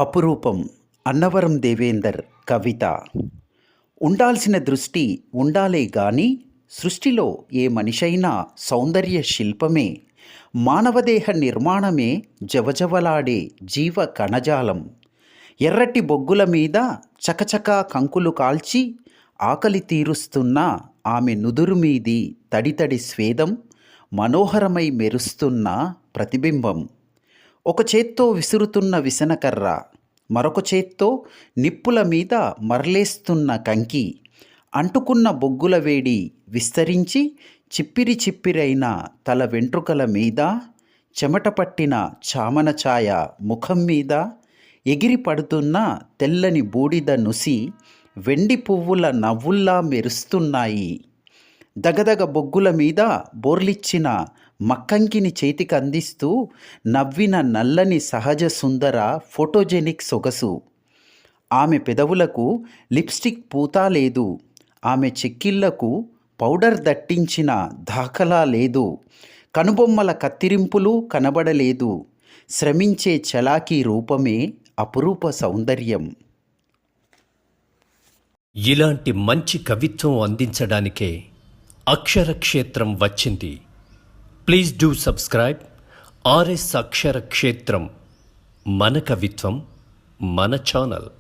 అపురూపం అన్నవరం దేవేందర్ కవిత. ఉండాల్సిన దృష్టి ఉండాలే గాని సృష్టిలో ఏ మనిషైనా సౌందర్య శిల్పమే. మానవదేహ నిర్మాణమే జవజవలాడే జీవ కణజాలం. ఎర్రటి బొగ్గుల మీద చకచకా కంకులు కాల్చి ఆకలి తీరుస్తున్న ఆమె నుదురు మీది తడితడి స్వేదం మనోహరమై మెరుస్తున్న ప్రతిబింబం. ఒక చేత్తో విసురుతున్న విసనకర్ర, మరొక చేత్తో నిప్పుల మీద మరలేస్తున్న కంకి, అంటుకున్న బొగ్గుల వేడి విస్తరించి చిప్పిరి చిప్పిరైన తల వెంట్రుకల మీద, చెమట పట్టిన చామన ఛాయ ముఖం మీద, ఎగిరి పడుతున్న తెల్లని బూడిద నుసి వెండి పువ్వుల నవ్వుల్లా మెరుస్తున్నాయి. దగదగ బొగ్గుల మీద బోర్లిచ్చిన మక్కంకిని చేతికి అందిస్తూ నవ్విన నల్లని సహజ సుందర ఫోటోజెనిక్ సొగసు. ఆమె పెదవులకు లిప్స్టిక్ పూత లేదు, ఆమె చెక్కిళ్లకు పౌడర్ దట్టించిన దాఖలా లేదు, కనుబొమ్మల కత్తిరింపులు కనబడలేదు. శ్రమించే చలాకీ రూపమే అపురూప సౌందర్యం. ఇలాంటి మంచి కవిత్వం అందించడానికే అక్షర క్షేత్రం వచ్చింది. ప్లీజ్ డూ సబ్స్క్రైబ్ ఆర్ఎస్ అక్షర క్షేత్రం. మన కవిత్వం మన ఛానల్.